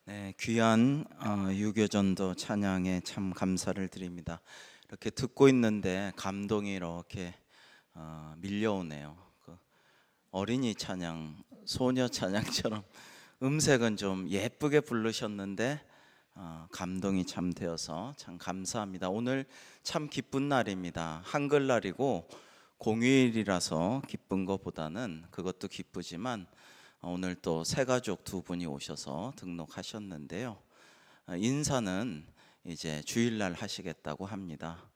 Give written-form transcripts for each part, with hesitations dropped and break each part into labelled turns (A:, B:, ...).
A: 네, 귀한 유교전도 찬양에 참 감사를 드립니다. 이렇게 듣고 있는데 감동이 이렇게 밀려오네요. 그 어린이 찬양, 소녀 찬양처럼 음색은 좀 예쁘게 부르셨는데 감동이 참 되어서 참 감사합니다. 오늘 참 기쁜 날입니다. 한글날이고 공휴일이라서 기쁜 것보다는 그것도 기쁘지만 오늘 또 새가족 두 분이 오셔서 등록하셨는데요. 인사는 이제 주일날 하시겠다고 합니다.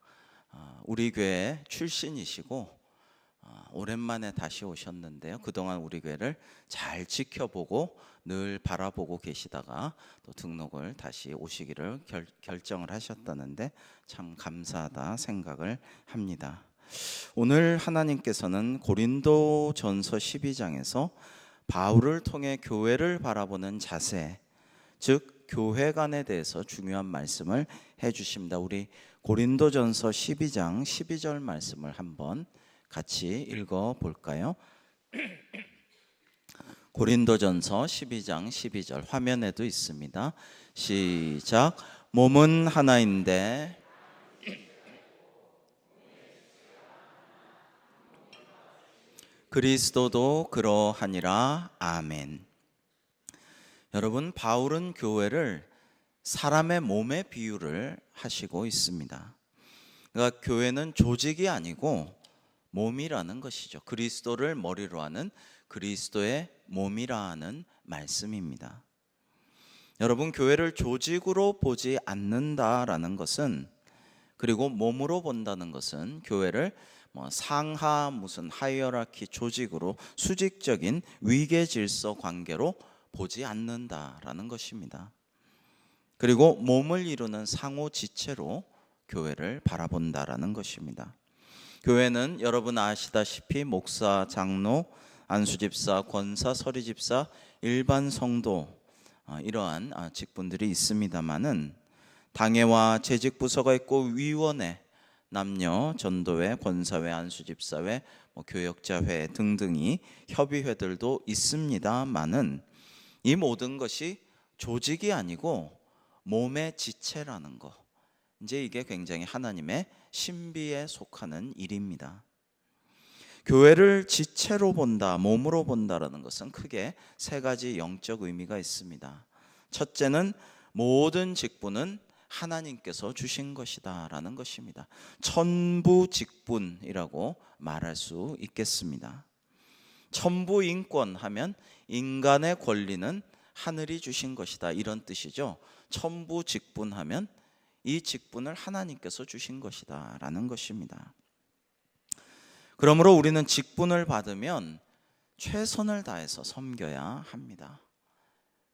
A: 우리 교회 출신이시고 오랜만에 다시 오셨는데요. 그동안 우리 교회를 잘 지켜보고 늘 바라보고 계시다가 또 등록을 다시 오시기를 결정을 하셨다는데 참 감사하다 생각을 합니다. 오늘 하나님께서는 고린도전서 12장에서 바울을 통해 교회를 바라보는 자세, 즉 교회관에 대해서 중요한 말씀을 해주십니다. 우리 고린도전서 12장 12절 말씀을 한번 같이 읽어볼까요? 고린도전서 12장 12절 화면에도 있습니다. 시작. 몸은 하나인데 그리스도도 그러하니라. 아멘. 여러분, 바울은 교회를 사람의 몸에 비유를 하시고 있습니다. 그러니까 교회는 조직이 아니고 몸이라는 것이죠. 그리스도를 머리로 하는 그리스도의 몸이라 하는 말씀입니다. 여러분, 교회를 조직으로 보지 않는다라는 것은, 그리고 몸으로 본다는 것은 교회를 상하 무슨 하이어라키 조직으로 수직적인 위계 질서 관계로 보지 않는다라는 것입니다. 그리고 몸을 이루는 상호 지체로 교회를 바라본다라는 것입니다. 교회는 여러분 아시다시피 목사, 장로, 안수집사, 권사, 서리집사, 일반 성도 이러한 직분들이 있습니다만은 당회와 재직부서가 있고 위원회, 남녀, 전도회, 권사회, 안수집사회, 교역자회 등등이 협의회들도 있습니다만은 이 모든 것이 조직이 아니고 몸의 지체라는 것, 이제 이게 굉장히 하나님의 신비에 속하는 일입니다. 교회를 지체로 본다, 몸으로 본다라는 것은 크게 세 가지 영적 의미가 있습니다. 첫째는 모든 직분은 하나님께서 주신 것이다 라는 것입니다. 천부직분이라고 말할 수 있겠습니다. 천부인권 하면 인간의 권리는 하늘이 주신 것이다, 이런 뜻이죠. 천부직분하면 이 직분을 하나님께서 주신 것이다 라는 것입니다. 그러므로 우리는 직분을 받으면 최선을 다해서 섬겨야 합니다.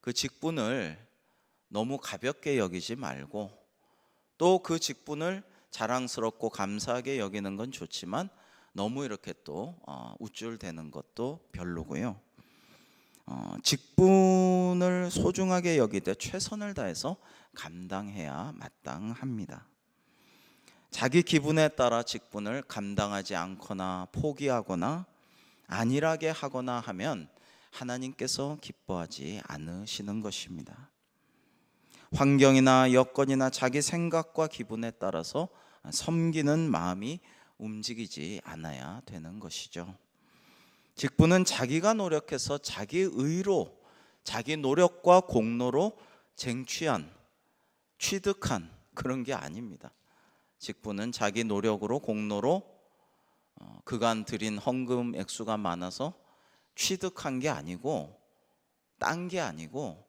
A: 그 직분을 너무 가볍게 여기지 말고, 또 그 직분을 자랑스럽고 감사하게 여기는 건 좋지만 너무 이렇게 또 우쭐대는 것도 별로고요. 직분을 소중하게 여기되 최선을 다해서 감당해야 마땅합니다. 자기 기분에 따라 직분을 감당하지 않거나 포기하거나 안일하게 하거나 하면 하나님께서 기뻐하지 않으시는 것입니다. 환경이나 여건이나 자기 생각과 기분에 따라서 섬기는 마음이 움직이지 않아야 되는 것이죠. 직분은 자기가 노력해서 자기 의로, 자기 노력과 공로로 쟁취한, 취득한 그런 게 아닙니다. 직분은 자기 노력으로, 공로로 그간 드린 헌금 액수가 많아서 취득한 게 아니고, 딴 게 아니고,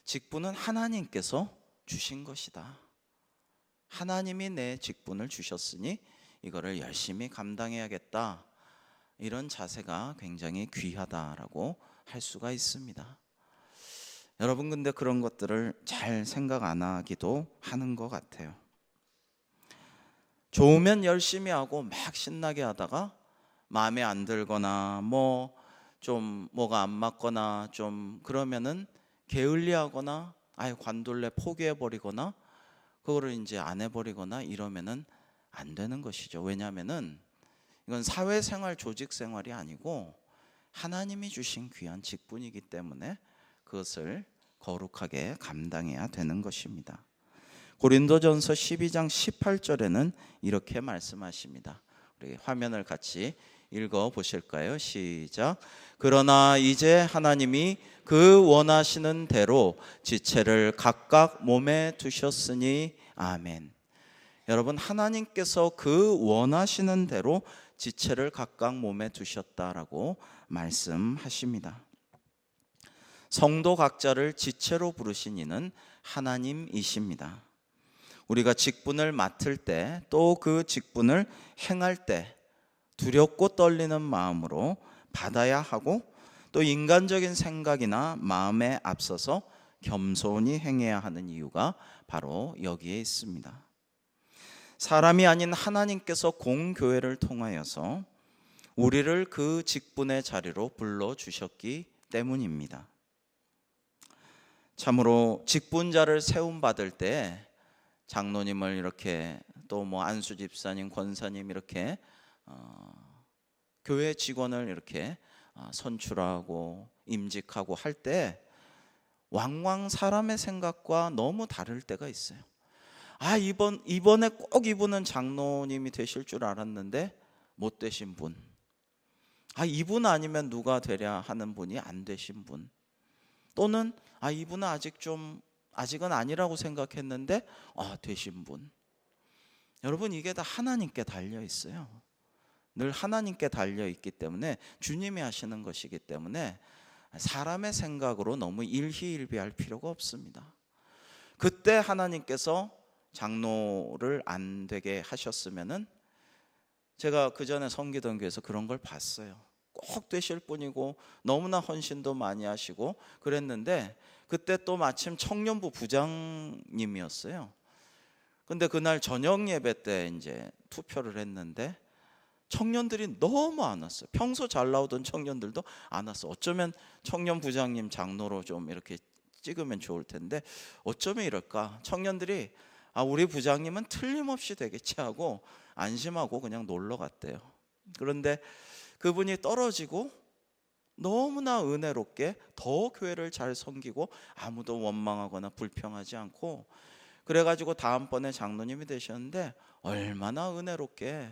A: 직분은 하나님께서 주신 것이다. 하나님이 내 직분을 주셨으니 이거를 열심히 감당해야겠다, 이런 자세가 굉장히 귀하다라고 할 수가 있습니다. 여러분, 근데 그런 것들을 잘 생각 안 하기도 하는 것 같아요. 좋으면 열심히 하고 막 신나게 하다가 마음에 안 들거나 좀 뭐가 안 맞거나 좀 그러면은 게을리하거나 아예 관둘래 포기해버리거나 그거를 이제 안 해버리거나 이러면은 안 되는 것이죠. 왜냐하면은 이건 사회생활, 조직생활이 아니고 하나님이 주신 귀한 직분이기 때문에 그것을 거룩하게 감당해야 되는 것입니다. 고린도전서 12장 18절에는 이렇게 말씀하십니다. 우리 화면을 같이 읽어 보실까요? 시작. 그러나 이제 하나님이 그 원하시는 대로 지체를 각각 몸에 두셨으니 아멘. 여러분, 하나님께서 그 원하시는 대로 지체를 각각 몸에 두셨다라고 말씀하십니다. 성도 각자를 지체로 부르신 이는 하나님이십니다. 우리가 직분을 맡을 때, 또 그 직분을 행할 때 두렵고 떨리는 마음으로 받아야 하고, 또 인간적인 생각이나 마음에 앞서서 겸손히 행해야 하는 이유가 바로 여기에 있습니다. 사람이 아닌 하나님께서 공교회를 통하여서 우리를 그 직분의 자리로 불러주셨기 때문입니다. 참으로 직분자를 세움받을 때 장로님을 이렇게, 또 뭐 안수 집사님, 권사님 이렇게 교회 직원을 이렇게 선출하고 임직하고 할 때 왕왕 사람의 생각과 너무 다를 때가 있어요. 이번에 꼭 이분은 장로님이 되실 줄 알았는데 못 되신 분, 이분 아니면 누가 되랴 하는 분이 안 되신 분, 또는 이분은 아직은 아니라고 생각했는데 되신 분. 여러분, 이게 다 하나님께 달려 있어요. 늘 하나님께 달려 있기 때문에, 주님이 하시는 것이기 때문에 사람의 생각으로 너무 일희일비할 필요가 없습니다. 그때 하나님께서 장로를 안 되게 하셨으면은, 제가 그 전에 섬기던 교회에서 그런 걸 봤어요. 꼭 되실 분이고 너무나 헌신도 많이 하시고 그랬는데, 그때 또 마침 청년부 부장님이었어요. 근데 그날 저녁 예배 때 이제 투표를 했는데 청년들이 너무 안 왔어요. 평소 잘 나오던 청년들도 안 왔어. 어쩌면 청년 부장님 장로로 좀 이렇게 찍으면 좋을 텐데 어쩌면 이럴까? 청년들이 우리 부장님은 틀림없이 되겠지 하고 안심하고 그냥 놀러 갔대요. 그런데 그분이 떨어지고 너무나 은혜롭게 더 교회를 잘 섬기고 아무도 원망하거나 불평하지 않고, 그래가지고 다음번에 장로님이 되셨는데 얼마나 은혜롭게,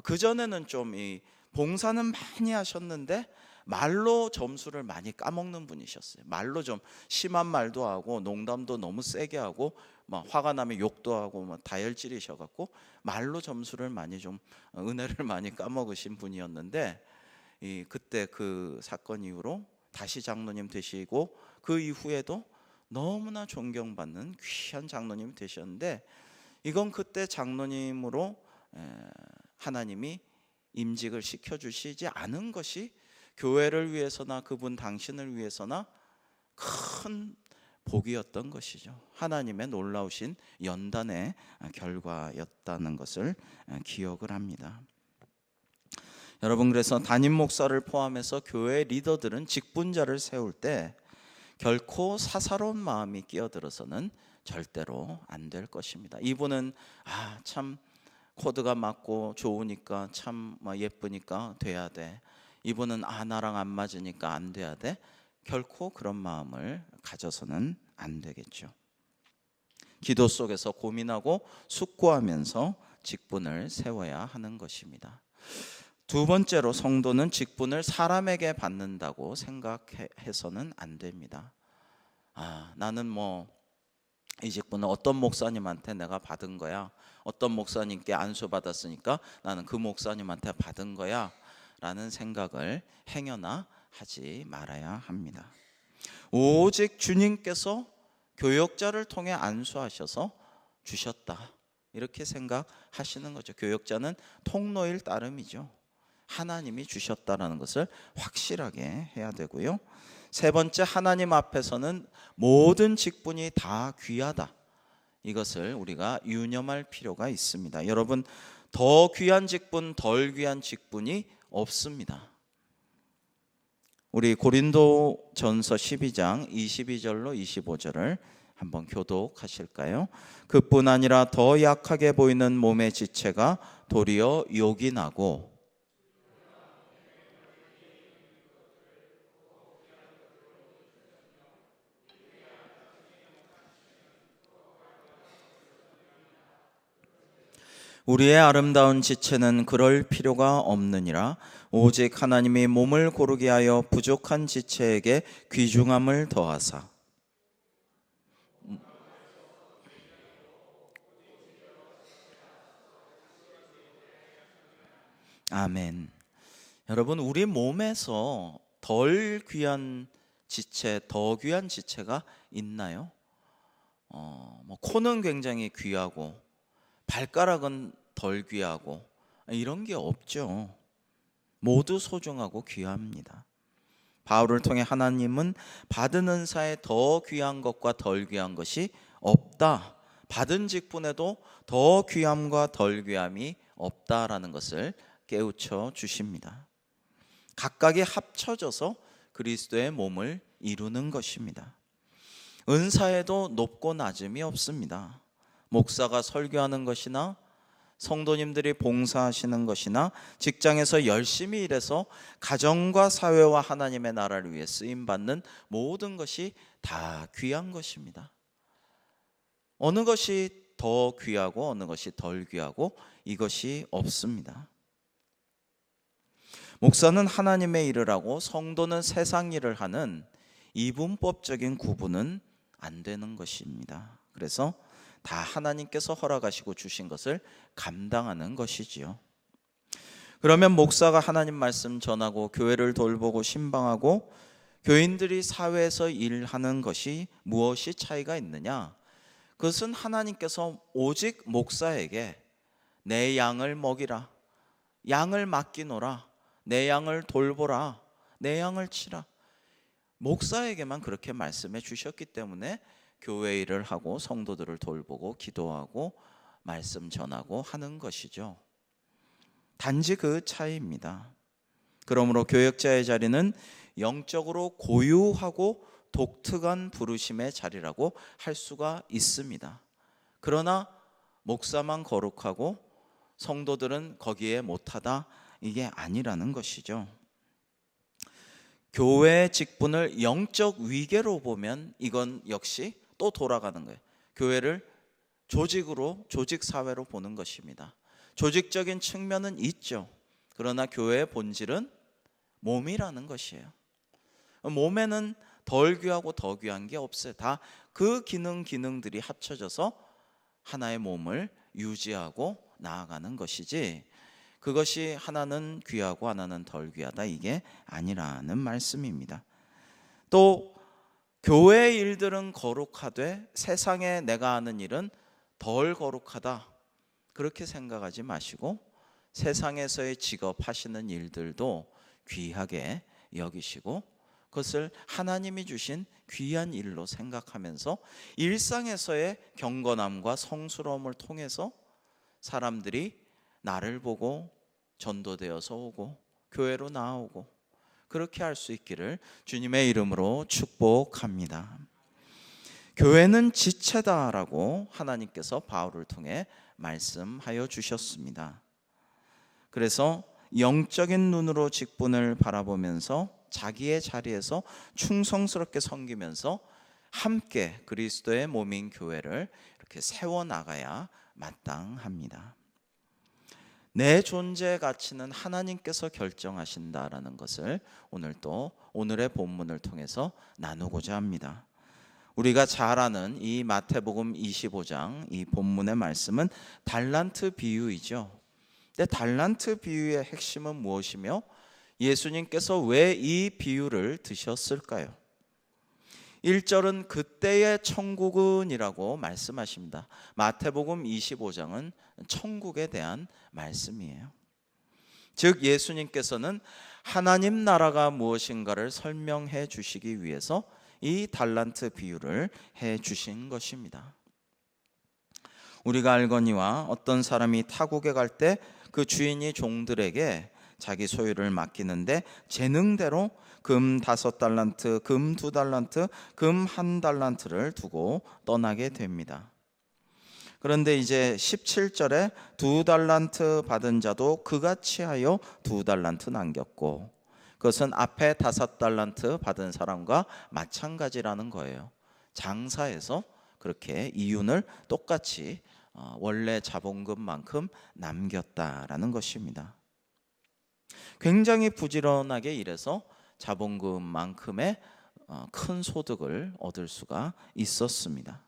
A: 그전에는 좀 이 봉사는 많이 하셨는데 말로 점수를 많이 까먹는 분이셨어요. 말로 좀 심한 말도 하고 농담도 너무 세게 하고 막 화가 나면 욕도 하고 막 다혈질이셔갖고 말로 점수를 많이 좀 은혜를 많이 까먹으신 분이었는데, 그때 그 사건 이후로 다시 장로님 되시고 그 이후에도 너무나 존경받는 귀한 장로님이 되셨는데, 이건 그때 장로님으로 하나님이 임직을 시켜주시지 않은 것이 교회를 위해서나 그분 당신을 위해서나 큰 복이었던 것이죠. 하나님의 놀라우신 연단의 결과였다는 것을 기억을 합니다. 여러분, 그래서 담임 목사를 포함해서 교회 리더들은 직분자를 세울 때 결코 사사로운 마음이 끼어들어서는 절대로 안 될 것입니다. 이분은 참 코드가 맞고 좋으니까 참 예쁘니까 돼야 돼. 이분은 나랑 안 맞으니까 안 돼야 돼. 결코 그런 마음을 가져서는 안 되겠죠. 기도 속에서 고민하고 숙고하면서 직분을 세워야 하는 것입니다. 두 번째로, 성도는 직분을 사람에게 받는다고 생각해서는 안 됩니다. 나는 이 직분은 어떤 목사님한테 내가 받은 거야, 어떤 목사님께 안수 받았으니까 나는 그 목사님한테 받은 거야 라는 생각을 행여나 하지 말아야 합니다. 오직 주님께서 교역자를 통해 안수하셔서 주셨다, 이렇게 생각하시는 거죠. 교역자는 통로일 따름이죠. 하나님이 주셨다라는 것을 확실하게 해야 되고요. 세 번째, 하나님 앞에서는 모든 직분이 다 귀하다, 이것을 우리가 유념할 필요가 있습니다. 여러분, 더 귀한 직분, 덜 귀한 직분이 없습니다. 우리 고린도전서 12장 22절로 25절을 한번 교독하실까요? 그뿐 아니라 더 약하게 보이는 몸의 지체가 도리어 요긴하고 우리의 아름다운 지체는 그럴 필요가 없느니라. 오직 하나님이 몸을 고르게 하여 부족한 지체에게 귀중함을 더하사. 아멘. 여러분, 우리 몸에서 덜 귀한 지체, 더 귀한 지체가 있나요? 코는 굉장히 귀하고 발가락은 덜 귀하고 이런 게 없죠. 모두 소중하고 귀합니다. 바울을 통해 하나님은 받은 은사에 더 귀한 것과 덜 귀한 것이 없다, 받은 직분에도 더 귀함과 덜 귀함이 없다라는 것을 깨우쳐 주십니다. 각각이 합쳐져서 그리스도의 몸을 이루는 것입니다. 은사에도 높고 낮음이 없습니다. 목사가 설교하는 것이나 성도님들이 봉사하시는 것이나 직장에서 열심히 일해서 가정과 사회와 하나님의 나라를 위해 쓰임받는 모든 것이 다 귀한 것입니다. 어느 것이 더 귀하고 어느 것이 덜 귀하고 이것이 없습니다. 목사는 하나님의 일을 하고 성도는 세상 일을 하는 이분법적인 구분은 안 되는 것입니다. 그래서 다 하나님께서 허락하시고 주신 것을 감당하는 것이지요. 그러면 목사가 하나님 말씀 전하고 교회를 돌보고 신방하고 교인들이 사회에서 일하는 것이 무엇이 차이가 있느냐? 그것은 하나님께서 오직 목사에게 내 양을 먹이라, 양을 맡기노라, 내 양을 돌보라, 내 양을 치라, 목사에게만 그렇게 말씀해 주셨기 때문에 교회 일을 하고 성도들을 돌보고 기도하고 말씀 전하고 하는 것이죠. 단지 그 차이입니다. 그러므로 교역자의 자리는 영적으로 고유하고 독특한 부르심의 자리라고 할 수가 있습니다. 그러나 목사만 거룩하고 성도들은 거기에 못하다, 이게 아니라는 것이죠. 교회의 직분을 영적 위계로 보면 이건 역시 또 돌아가는 거예요. 교회를 조직으로, 조직사회로 보는 것입니다. 조직적인 측면은 있죠. 그러나 교회의 본질은 몸이라는 것이에요. 몸에는 덜 귀하고 더 귀한 게 없어요. 다 그 기능들이 합쳐져서 하나의 몸을 유지하고 나아가는 것이지, 그것이 하나는 귀하고 하나는 덜 귀하다, 이게 아니라는 말씀입니다. 또 교회의 일들은 거룩하되 세상에 내가 하는 일은 덜 거룩하다, 그렇게 생각하지 마시고 세상에서의 직업하시는 일들도 귀하게 여기시고 그것을 하나님이 주신 귀한 일로 생각하면서 일상에서의 경건함과 성스러움을 통해서 사람들이 나를 보고 전도되어서 오고 교회로 나오고 그렇게 할 수 있기를 주님의 이름으로 축복합니다. 교회는 지체다라고 하나님께서 바울을 통해 말씀하여 주셨습니다. 그래서 영적인 눈으로 직분을 바라보면서 자기의 자리에서 충성스럽게 섬기면서 함께 그리스도의 몸인 교회를 이렇게 세워나가야 마땅합니다. 내 존재의 가치는 하나님께서 결정하신다라는 것을 오늘 또 오늘의 본문을 통해서 나누고자 합니다. 우리가 잘 아는 이 마태복음 25장 이 본문의 말씀은 달란트 비유이죠. 근데 달란트 비유의 핵심은 무엇이며 예수님께서 왜 이 비유를 드셨을까요? 1절은 그때의 천국은이라고 말씀하십니다. 마태복음 25장은 천국에 대한 말씀이에요. 즉 예수님께서는 하나님 나라가 무엇인가를 설명해 주시기 위해서 이 달란트 비유를 해 주신 것입니다. 우리가 알거니와 어떤 사람이 타국에 갈 때 그 주인이 종들에게 자기 소유를 맡기는데 재능대로 금 5달란트, 금 2달란트, 금 1달란트를 두고 떠나게 됩니다. 그런데 이제 17절에 2달란트 받은 자도 그같이 하여 2달란트 남겼고, 그것은 앞에 5달란트 받은 사람과 마찬가지라는 거예요. 장사에서 그렇게 이윤을 똑같이 원래 자본금만큼 남겼다라는 것입니다. 굉장히 부지런하게 일해서 자본금만큼의 큰 소득을 얻을 수가 있었습니다.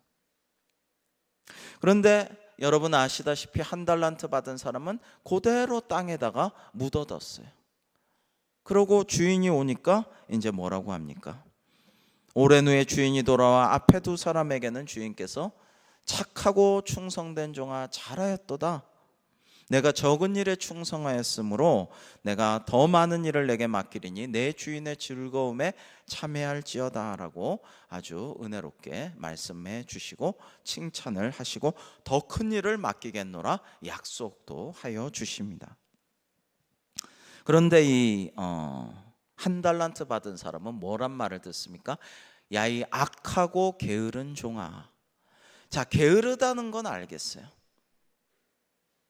A: 그런데 여러분 아시다시피 한 달란트 받은 사람은 그대로 땅에다가 묻어뒀어요. 그러고 주인이 오니까 이제 뭐라고 합니까? 오랜 후에 주인이 돌아와 앞에 두 사람에게는 주인께서 착하고 충성된 종아 잘하였도다. 내가 적은 일에 충성하였으므로 내가 더 많은 일을 내게 맡기리니 내 주인의 즐거움에 참여할지어다 라고 아주 은혜롭게 말씀해 주시고 칭찬을 하시고 더 큰 일을 맡기겠노라 약속도 하여 주십니다. 그런데 이 한 달란트 받은 사람은 뭐란 말을 듣습니까? 야, 이 악하고 게으른 종아. 자, 게으르다는 건 알겠어요.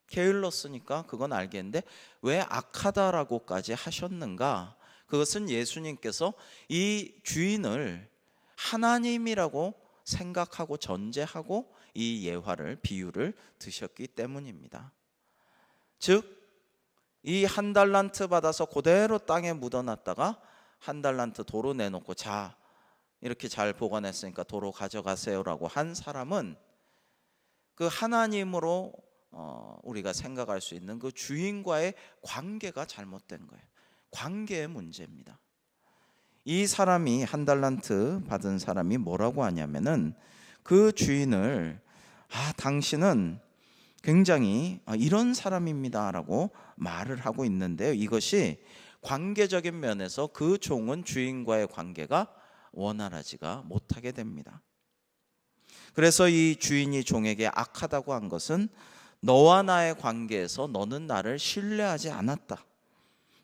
A: 게을렀으니까 그건 알겠는데 왜 악하다라고까지 하셨는가? 그것은 예수님께서 이 주인을 하나님이라고 생각하고 전제하고 이 예화를 비유를 드셨기 때문입니다. 즉 이 한 달란트 받아서 그대로 땅에 묻어놨다가 한 달란트 도로 내놓고 자 이렇게 잘 보관했으니까 도로 가져가세요라고 한 사람은 그 하나님으로 우리가 생각할 수 있는 그 주인과의 관계가 잘못된 거예요. 관계의 문제입니다. 이 사람이 한 달란트 받은 사람이 뭐라고 하냐면은 그 주인을 당신은 굉장히 이런 사람입니다라고 말을 하고 있는데요. 이것이 관계적인 면에서 그 종은 주인과의 관계가 원활하지가 못하게 됩니다. 그래서 이 주인이 종에게 악하다고 한 것은 너와 나의 관계에서 너는 나를 신뢰하지 않았다.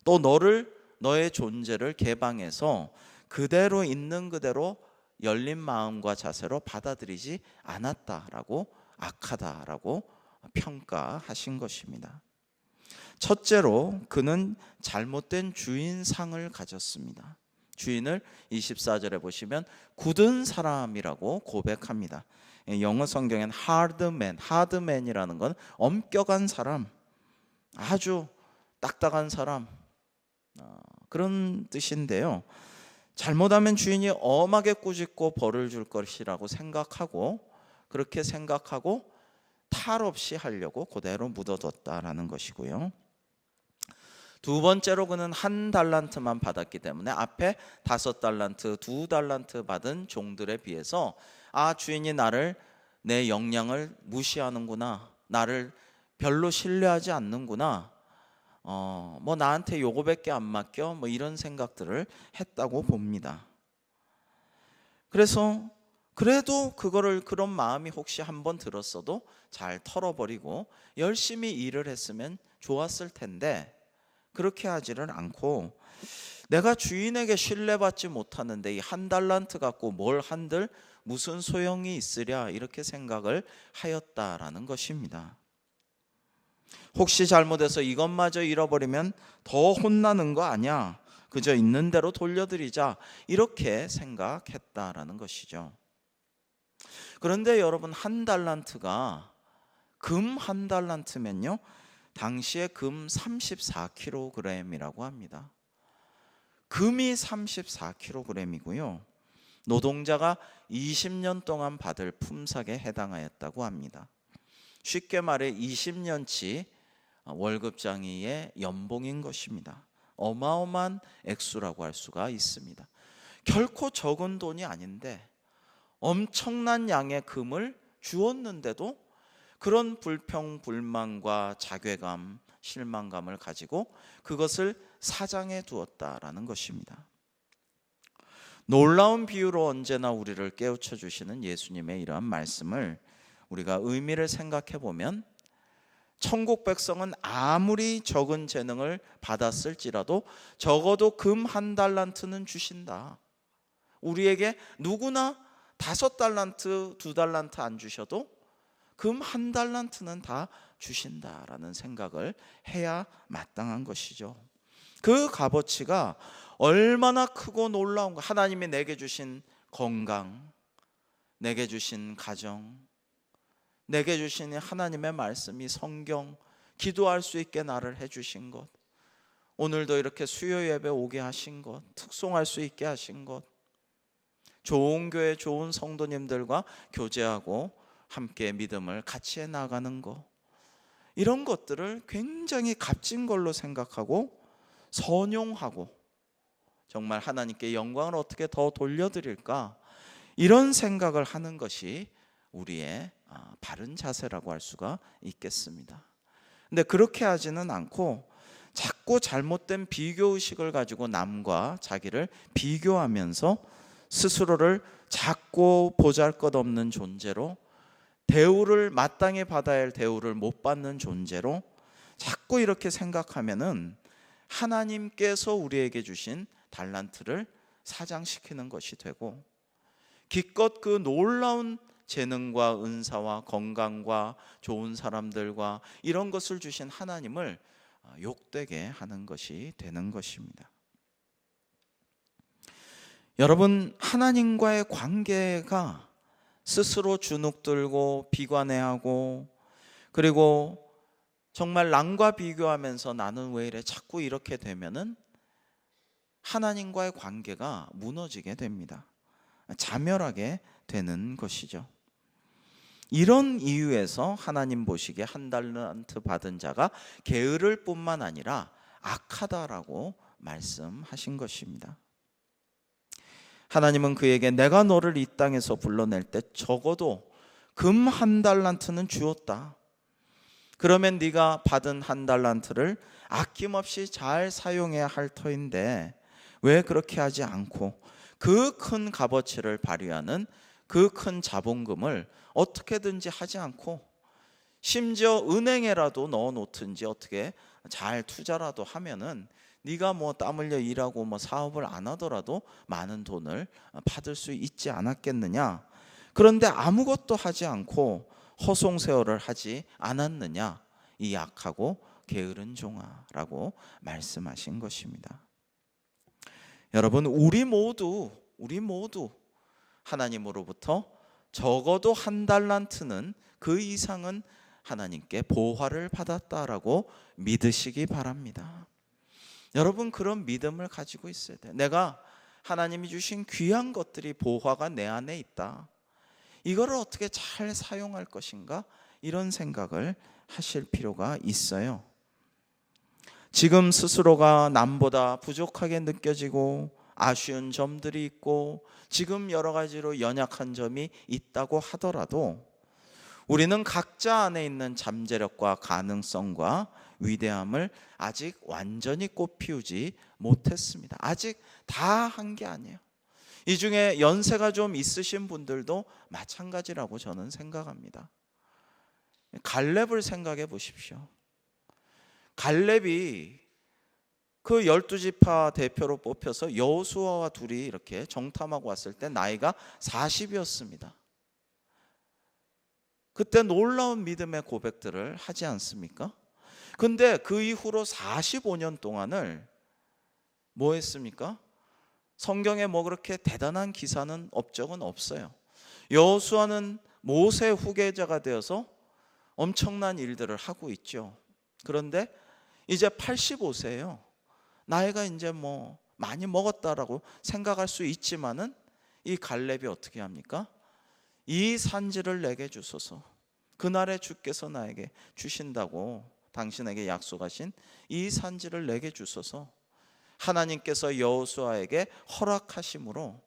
A: 또 너의 존재를 개방해서 그대로 있는 그대로 열린 마음과 자세로 받아들이지 않았다라고 악하다라고 평가하신 것입니다. 첫째로 그는 잘못된 주인상을 가졌습니다. 주인을 24절에 보시면 굳은 사람이라고 고백합니다. 영어 성경엔 hardman이라는 건 엄격한 사람, 아주 딱딱한 사람, 그런 뜻인데요. 잘못하면 주인이 엄하게 꾸짖고 벌을 줄 것이라고 생각하고 그렇게 생각하고 탈 없이 하려고 그대로 묻어뒀다라는 것이고요. 두 번째로 그는 한 달란트만 받았기 때문에 앞에 5달란트, 2달란트 받은 종들에 비해서 주인이 내 역량을 무시하는구나, 나를 별로 신뢰하지 않는구나, 뭐 나한테 요거밖에 안 맡겨, 뭐 이런 생각들을 했다고 봅니다. 그래도 그런 마음이 혹시 한번 들었어도 잘 털어버리고 열심히 일을 했으면 좋았을 텐데 그렇게 하지를 않고 내가 주인에게 신뢰받지 못하는데 이 한 달란트 갖고 뭘 한들 무슨 소용이 있으랴 이렇게 생각을 하였다라는 것입니다. 혹시 잘못해서 이것마저 잃어버리면 더 혼나는 거 아니야? 그저 있는 대로 돌려드리자 이렇게 생각했다라는 것이죠. 그런데 여러분 한 달란트가 금 한 달란트면요 당시에 금 34kg이라고 합니다. 금이 34kg이고요 노동자가 20년 동안 받을 품삯에 해당하였다고 합니다. 쉽게 말해 20년치 월급장의의 연봉인 것입니다. 어마어마한 액수라고 할 수가 있습니다. 결코 적은 돈이 아닌데 엄청난 양의 금을 주었는데도 그런 불평, 불만과 자괴감, 실망감을 가지고 그것을 사장해 두었다라는 것입니다. 놀라운 비유로 언제나 우리를 깨우쳐 주시는 예수님의 이러한 말씀을 우리가 의미를 생각해 보면 천국 백성은 아무리 적은 재능을 받았을지라도 적어도 금 한 달란트는 주신다. 우리에게 누구나 5달란트, 2달란트 안 주셔도 금 한 달란트는 다 주신다라는 생각을 해야 마땅한 것이죠. 그 값어치가 얼마나 크고 놀라운가. 하나님이 내게 주신 건강, 내게 주신 가정, 내게 주신 하나님의 말씀이 성경, 기도할 수 있게 나를 해주신 것, 오늘도 이렇게 수요 예배 오게 하신 것, 특송할 수 있게 하신 것, 좋은 교회 좋은 성도님들과 교제하고 함께 믿음을 같이 해나가는 것, 이런 것들을 굉장히 값진 걸로 생각하고 선용하고 정말 하나님께 영광을 어떻게 더 돌려드릴까, 이런 생각을 하는 것이 우리의 바른 자세라고 할 수가 있겠습니다. 근데 그렇게 하지는 않고 자꾸 잘못된 비교의식을 가지고 남과 자기를 비교하면서 스스로를 자꾸 보잘것없는 존재로, 대우를 마땅히 받아야 할 대우를 못 받는 존재로 자꾸 이렇게 생각하면은 하나님께서 우리에게 주신 달란트를 사장시키는 것이 되고, 기껏 그 놀라운 재능과 은사와 건강과 좋은 사람들과 이런 것을 주신 하나님을 욕되게 하는 것이 되는 것입니다. 여러분, 하나님과의 관계가 스스로 주눅들고 비관해하고, 그리고 정말 남과 비교하면서 나는 왜 이래 자꾸 이렇게 되면은 하나님과의 관계가 무너지게 됩니다. 자멸하게 되는 것이죠. 이런 이유에서 하나님 보시기에 한 달란트 받은 자가 게으를 뿐만 아니라 악하다라고 말씀하신 것입니다. 하나님은 그에게 내가 너를 이 땅에서 불러낼 때 적어도 금 한 달란트는 주었다. 그러면 네가 받은 한 달란트를 아낌없이 잘 사용해야 할 터인데 왜 그렇게 하지 않고 그 큰 값어치를 발휘하는 그 큰 자본금을 어떻게든지 하지 않고, 심지어 은행에라도 넣어 놓든지 어떻게 잘 투자라도 하면은 네가 뭐 땀 흘려 일하고 뭐 사업을 안 하더라도 많은 돈을 받을 수 있지 않았겠느냐. 그런데 아무것도 하지 않고 허송세월을 하지 않았느냐, 이 악하고 게으른 종아라고 말씀하신 것입니다. 여러분, 우리 모두 하나님으로부터 적어도 한 달란트는, 그 이상은 하나님께 보화를 받았다라고 믿으시기 바랍니다. 여러분, 그런 믿음을 가지고 있어야 돼요. 내가 하나님이 주신 귀한 것들이, 보화가 내 안에 있다. 이거를 어떻게 잘 사용할 것인가, 이런 생각을 하실 필요가 있어요. 지금 스스로가 남보다 부족하게 느껴지고 아쉬운 점들이 있고 지금 여러 가지로 연약한 점이 있다고 하더라도 우리는 각자 안에 있는 잠재력과 가능성과 위대함을 아직 완전히 꽃피우지 못했습니다. 아직 다 한 게 아니에요. 이 중에 연세가 좀 있으신 분들도 마찬가지라고 저는 생각합니다. 갈렙을 생각해 보십시오. 갈렙이 그 12지파 대표로 뽑혀서 여호수아와 둘이 이렇게 정탐하고 왔을 때 나이가 40이었습니다. 그때 놀라운 믿음의 고백들을 하지 않습니까? 근데 그 이후로 45년 동안을 뭐 했습니까? 성경에 뭐 그렇게 대단한 기사는 업적은 없어요. 여호수아는 모세 후계자가 되어서 엄청난 일들을 하고 있죠. 그런데 이제 85세예요. 나이가 이제 뭐 많이 먹었다라고 생각할 수 있지만은 이 갈렙이 어떻게 합니까? 이 산지를 내게 주소서. 그날에 주께서 나에게 주신다고 당신에게 약속하신 이 산지를 내게 주소서. 하나님께서 여호수아에게 허락하심으로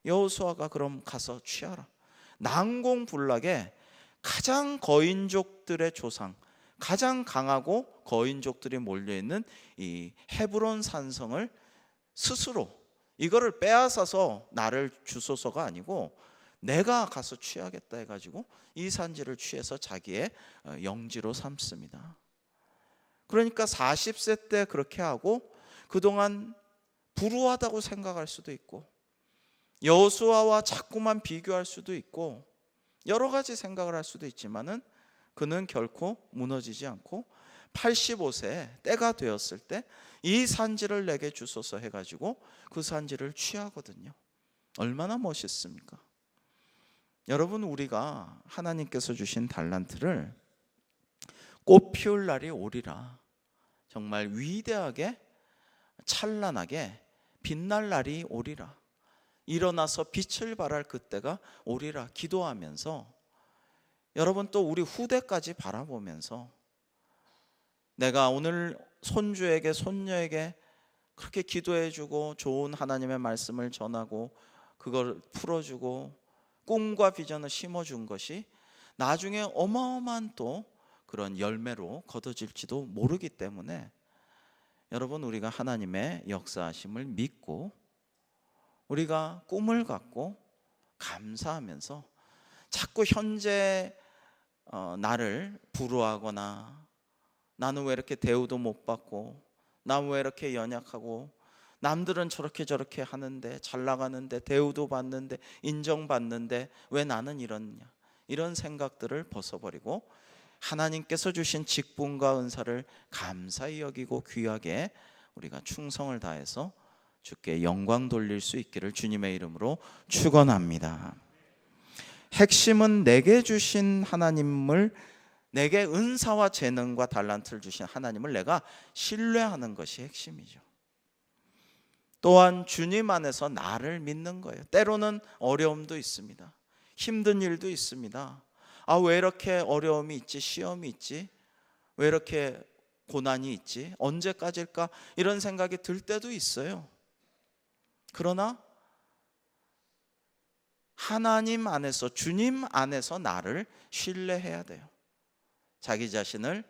A: 여호수아가 그럼 가서 취하라. 난공불락에 가장 거인족들의 조상, 가장 강하고 거인족들이 몰려있는 이 헤브론 산성을 스스로 이거를 빼앗아서 나를 주소서가 아니고 내가 가서 취하겠다 해가지고 이 산지를 취해서 자기의 영지로 삼습니다. 그러니까 40세 때 그렇게 하고 그동안 불우하다고 생각할 수도 있고 여호수아와 자꾸만 비교할 수도 있고 여러 가지 생각을 할 수도 있지만은 그는 결코 무너지지 않고 85세 때가 되었을 때 이 산지를 내게 주소서 해가지고 그 산지를 취하거든요. 얼마나 멋있습니까? 여러분, 우리가 하나님께서 주신 달란트를 꽃 피울 날이 오리라, 정말 위대하게 찬란하게 빛날 날이 오리라, 일어나서 빛을 발할 그때가 오리라 기도하면서, 여러분 또 우리 후대까지 바라보면서 내가 오늘 손주에게 손녀에게 그렇게 기도해주고 좋은 하나님의 말씀을 전하고 그걸 풀어주고 꿈과 비전을 심어준 것이 나중에 어마어마한 또 그런 열매로 거둬질지도 모르기 때문에, 여러분 우리가 하나님의 역사하심을 믿고 우리가 꿈을 갖고 감사하면서 자꾸 현재 나를 불우하거나 나는 왜 이렇게 대우도 못 받고 나는 왜 이렇게 연약하고 남들은 저렇게 저렇게 하는데 잘 나가는데 대우도 받는데 인정받는데 왜 나는 이러냐, 이런 생각들을 벗어버리고 하나님께서 주신 직분과 은사를 감사히 여기고 귀하게 우리가 충성을 다해서 주께 영광 돌릴 수 있기를 주님의 이름으로 축원합니다. 핵심은 내게 주신 하나님을, 내게 은사와 재능과 달란트를 주신 하나님을 내가 신뢰하는 것이 핵심이죠. 또한 주님 안에서 나를 믿는 거예요. 때로는 어려움도 있습니다. 힘든 일도 있습니다. 왜 이렇게 어려움이 있지, 시험이 있지, 왜 이렇게 고난이 있지, 언제까지일까, 이런 생각이 들 때도 있어요. 그러나 하나님 안에서, 주님 안에서 나를 신뢰해야 돼요. 자기 자신을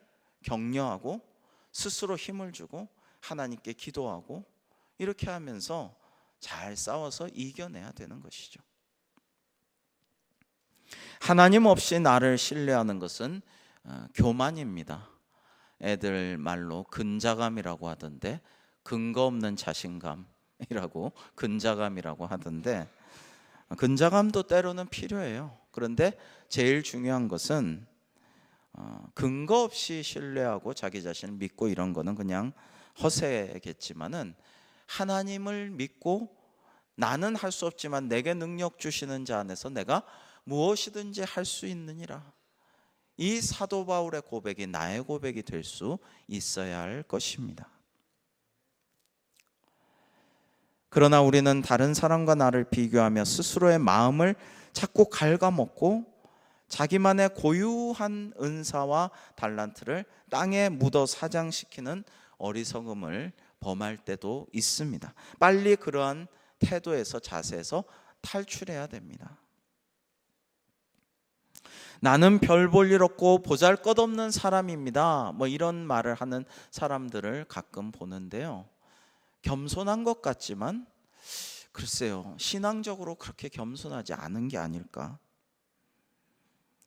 A: 격려하고 스스로 힘을 주고 하나님께 기도하고 이렇게 하면서 잘 싸워서 이겨내야 되는 것이죠. 하나님 없이 나를 신뢰하는 것은 교만입니다. 애들 말로 근자감이라고 하던데, 근거 없는 자신감이라고 근자감이라고 하던데, 근자감도 때로는 필요해요. 그런데 제일 중요한 것은 근거 없이 신뢰하고 자기 자신을 믿고 이런 거는 그냥 허세겠지만은, 하나님을 믿고 나는 할 수 없지만 내게 능력 주시는 자 안에서 내가 무엇이든지 할 수 있느니라, 이 사도 바울의 고백이 나의 고백이 될 수 있어야 할 것입니다. 그러나 우리는 다른 사람과 나를 비교하며 스스로의 마음을 자꾸 갉아먹고 자기만의 고유한 은사와 달란트를 땅에 묻어 사장시키는 어리석음을 범할 때도 있습니다. 빨리 그러한 태도에서, 자세에서 탈출해야 됩니다. 나는 별 볼 일 없고 보잘것없는 사람입니다, 이런 말을 하는 사람들을 가끔 보는데요, 겸손한 것 같지만 글쎄요, 신앙적으로 그렇게 겸손하지 않은 게 아닐까.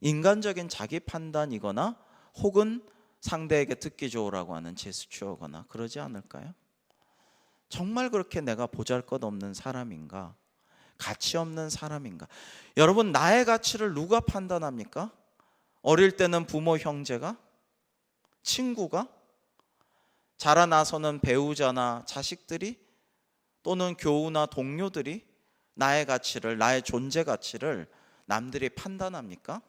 A: 인간적인 자기 판단이거나 혹은 상대에게 듣기 좋으라고 하는 제스처거나 그러지 않을까요? 정말 그렇게 내가 보잘것없는 사람인가, 가치 없는 사람인가? 여러분, 나의 가치를 누가 판단합니까? 어릴 때는 부모, 형제가, 친구가, 자라나서는 배우자나 자식들이, 또는 교우나 동료들이 나의 가치를, 나의 존재 가치를 남들이 판단합니까?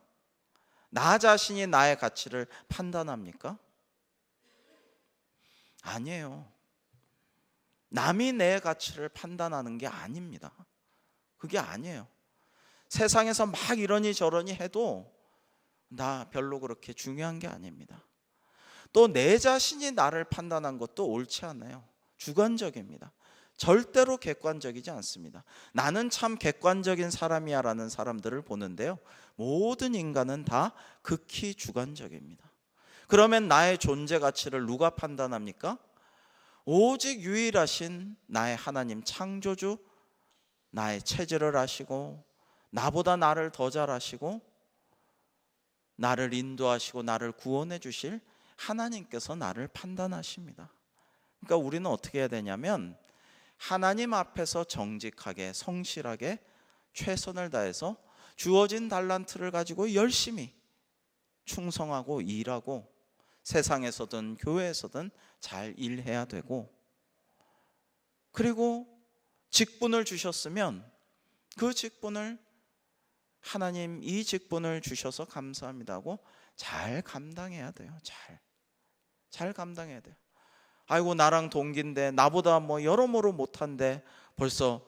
A: 나 자신이 나의 가치를 판단합니까? 아니에요. 남이 내 가치를 판단하는 게 아닙니다. 그게 아니에요. 세상에서 막 이러니 저러니 해도 나 별로 그렇게 중요한 게 아닙니다. 또 내 자신이 나를 판단한 것도 옳지 않아요. 주관적입니다. 절대로 객관적이지 않습니다. 나는 참 객관적인 사람이야 라는 사람들을 보는데요, 모든 인간은 다 극히 주관적입니다. 그러면 나의 존재 가치를 누가 판단합니까? 오직 유일하신 나의 하나님, 창조주, 나의 체질을 아시고 나보다 나를 더 잘 아시고 나를 인도하시고 나를 구원해 주실 하나님께서 나를 판단하십니다. 그러니까 우리는 어떻게 해야 되냐면, 하나님 앞에서 정직하게 성실하게 최선을 다해서 주어진 달란트를 가지고 열심히 충성하고 일하고 세상에서든 교회에서든 잘 일해야 되고, 그리고 직분을 주셨으면 그 직분을 하나님 이 직분을 주셔서 감사합니다 하고 잘 감당해야 돼요. 잘 감당해야 돼요. 아이고 나랑 동기인데 나보다 뭐 여러모로 못한데 벌써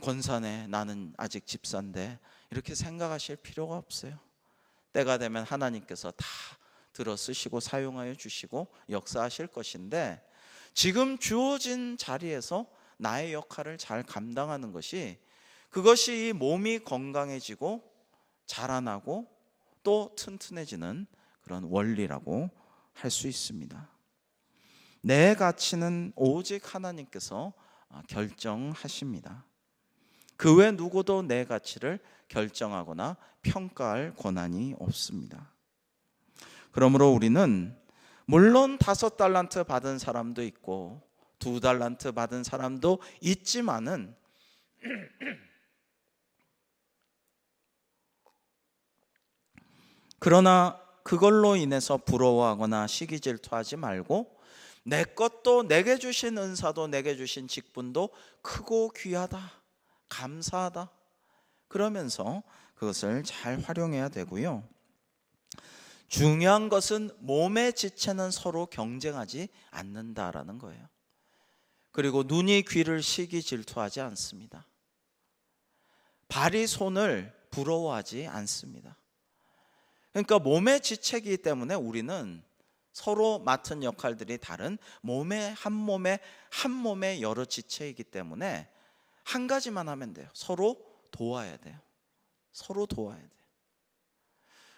A: 권사네, 나는 아직 집사인데, 이렇게 생각하실 필요가 없어요. 때가 되면 하나님께서 다 들어 쓰시고 사용하여 주시고 역사하실 것인데, 지금 주어진 자리에서 나의 역할을 잘 감당하는 것이, 그것이 이 몸이 건강해지고 자라나고 또 튼튼해지는 그런 원리라고 할 수 있습니다. 내 가치는 오직 하나님께서 결정하십니다. 그 외 누구도 내 가치를 결정하거나 평가할 권한이 없습니다. 그러므로 우리는 물론 5달란트 받은 사람도 있고 2달란트 받은 사람도 있지만은 그러나 그걸로 인해서 부러워하거나 시기 질투하지 말고, 내 것도, 내게 주신 은사도, 내게 주신 직분도 크고 귀하다, 감사하다, 그러면서 그것을 잘 활용해야 되고요. 중요한 것은 몸의 지체는 서로 경쟁하지 않는다라는 거예요. 그리고 눈이 귀를 시기 질투하지 않습니다. 발이 손을 부러워하지 않습니다. 그러니까 몸의 지체이기 때문에 우리는 서로 맡은 역할들이 다른 한 몸에 여러 지체이기 때문에 한 가지만 하면 돼요. 서로 도와야 돼요. 서로 도와야 돼요.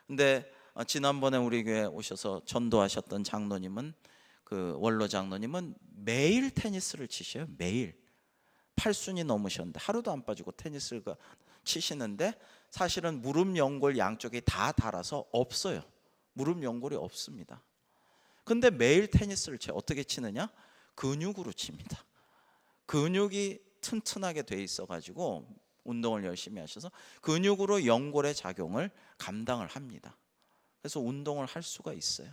A: 근데 지난번에 우리 교회 오셔서 전도하셨던 장로님은, 그 원로 장로님은 매일 테니스를 치셔요. 매일. 80이 넘으셨는데 하루도 안 빠지고 테니스를 치시는데, 사실은 무릎 연골 양쪽이 다 닳아서 없어요. 무릎 연골이 없습니다. 근데 매일 테니스를 쳐요. 어떻게 치느냐? 근육으로 칩니다. 근육이 튼튼하게 돼 있어가지고 운동을 열심히 하셔서 근육으로 연골의 작용을 감당을 합니다. 그래서 운동을 할 수가 있어요.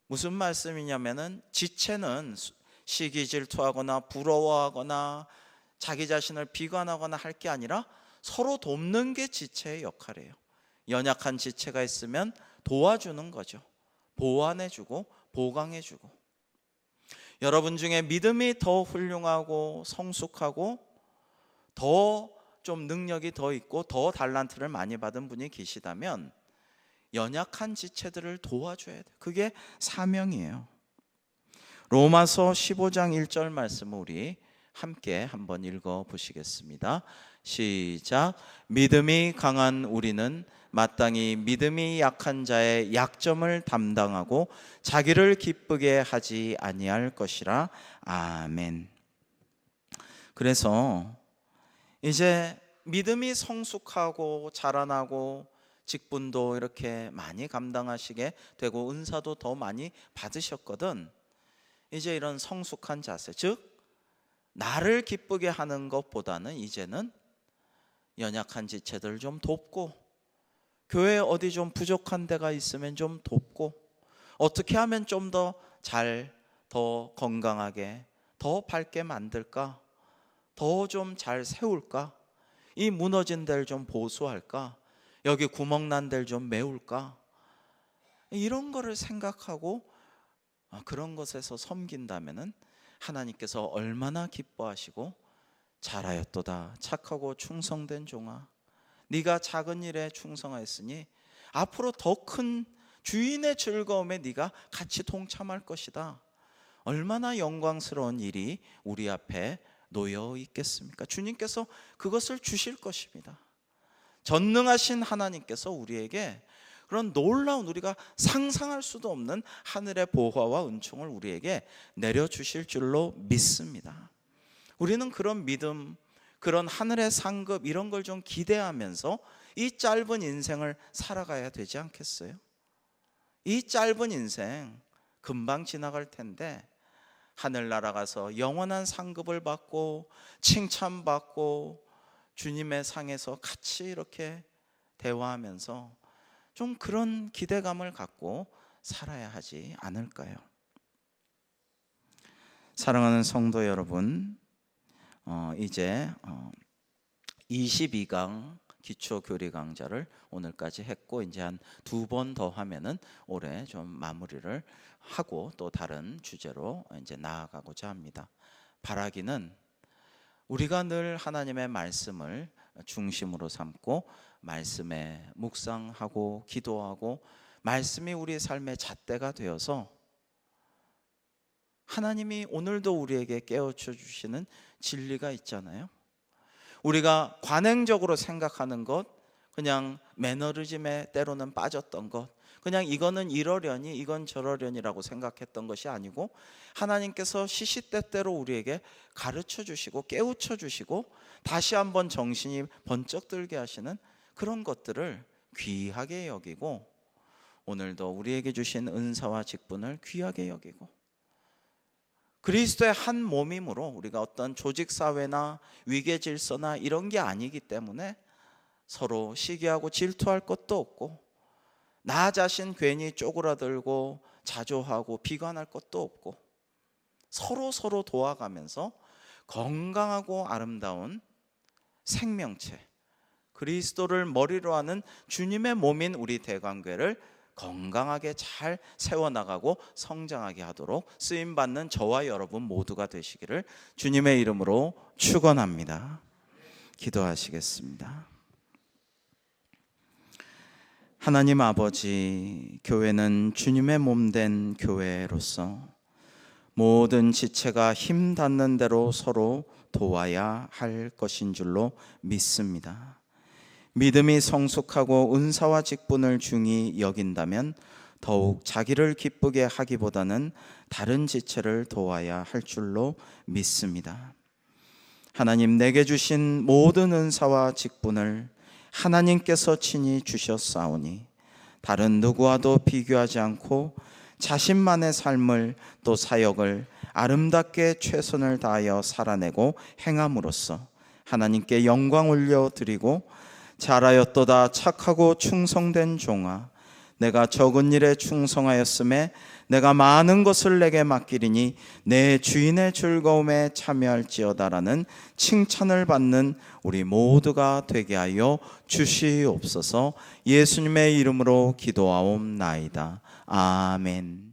A: 무슨 말씀이냐면은, 지체는 시기 질투하거나 부러워하거나 자기 자신을 비관하거나 할 게 아니라 서로 돕는 게 지체의 역할이에요. 연약한 지체가 있으면 도와주는 거죠. 보완해주고 보강해주고. 여러분 중에 믿음이 더 훌륭하고 성숙하고 더 좀 능력이 더 있고 더 달란트를 많이 받은 분이 계시다면 연약한 지체들을 도와줘야 돼요. 그게 사명이에요. 로마서 15장 1절 말씀을 우리 함께 한번 읽어 보시겠습니다. 시작. 믿음이 강한 우리는 마땅히 믿음이 약한 자의 약점을 담당하고 자기를 기쁘게 하지 아니할 것이라. 아멘. 그래서 이제 믿음이 성숙하고 자라나고 직분도 이렇게 많이 감당하시게 되고 은사도 더 많이 받으셨거든. 이제 이런 성숙한 자세, 즉 나를 기쁘게 하는 것보다는 이제는 연약한 지체들 좀 돕고, 교회 어디 좀 부족한 데가 있으면 좀 돕고, 어떻게 하면 좀 더 잘, 더 건강하게, 더 밝게 만들까, 더 좀 잘 세울까, 이 무너진 데를 좀 보수할까, 여기 구멍 난 데를 좀 메울까, 이런 거를 생각하고 그런 것에서 섬긴다면은 하나님께서 얼마나 기뻐하시고, 잘하였도다 착하고 충성된 종아, 네가 작은 일에 충성하였으니 앞으로 더 큰 주인의 즐거움에 네가 같이 동참할 것이다. 얼마나 영광스러운 일이 우리 앞에 놓여 있겠습니까? 주님께서 그것을 주실 것입니다. 전능하신 하나님께서 우리에게 그런 놀라운, 우리가 상상할 수도 없는 하늘의 보화와 은총을 우리에게 내려주실 줄로 믿습니다. 우리는 그런 믿음, 그런 하늘의 상급, 이런 걸 좀 기대하면서 이 짧은 인생을 살아가야 되지 않겠어요? 이 짧은 인생 금방 지나갈 텐데, 하늘 날아가서 영원한 상급을 받고 칭찬받고 주님의 상에서 같이 이렇게 대화하면서 좀 그런 기대감을 갖고 살아야 하지 않을까요? 사랑하는 성도 여러분, 이제 22강 기초 교리 강좌를 오늘까지 했고, 이제 한 2번 더 하면은 올해 좀 마무리를 하고 또 다른 주제로 이제 나아가고자 합니다. 바라기는 우리가 늘 하나님의 말씀을 중심으로 삼고 말씀에 묵상하고 기도하고 말씀이 우리 삶의 잣대가 되어서 하나님이 오늘도 우리에게 깨우쳐 주시는 진리가 있잖아요. 우리가 관행적으로 생각하는 것, 그냥 매너리즘에 때로는 빠졌던 것, 그냥 이거는 이러려니 이건 저러려니라고 생각했던 것이 아니고 하나님께서 시시때때로 우리에게 가르쳐 주시고 깨우쳐 주시고 다시 한번 정신이 번쩍 들게 하시는 그런 것들을 귀하게 여기고, 오늘도 우리에게 주신 은사와 직분을 귀하게 여기고, 그리스도의 한 몸임으로 우리가 어떤 조직사회나 위계질서나 이런 게 아니기 때문에 서로 시기하고 질투할 것도 없고, 나 자신 괜히 쪼그라들고 자조하고 비관할 것도 없고, 서로 도와가면서 건강하고 아름다운 생명체, 그리스도를 머리로 하는 주님의 몸인 우리 대관교회를 건강하게 잘 세워나가고 성장하게 하도록 쓰임받는 저와 여러분 모두가 되시기를 주님의 이름으로 축원합니다. 기도하시겠습니다. 하나님 아버지, 교회는 주님의 몸된 교회로서 모든 지체가 힘 닿는 대로 서로 도와야 할 것인 줄로 믿습니다. 믿음이 성숙하고 은사와 직분을 중히 여긴다면 더욱 자기를 기쁘게 하기보다는 다른 지체를 도와야 할 줄로 믿습니다. 하나님, 내게 주신 모든 은사와 직분을 하나님께서 친히 주셨사오니 다른 누구와도 비교하지 않고 자신만의 삶을 또 사역을 아름답게 최선을 다하여 살아내고 행함으로써 하나님께 영광 올려드리고, 잘하였도다 착하고 충성된 종아, 내가 적은 일에 충성하였음에 내가 많은 것을 내게 맡기리니 내 주인의 즐거움에 참여할지어다라는 칭찬을 받는 우리 모두가 되게 하여 주시옵소서. 예수님의 이름으로 기도하옵나이다. 아멘.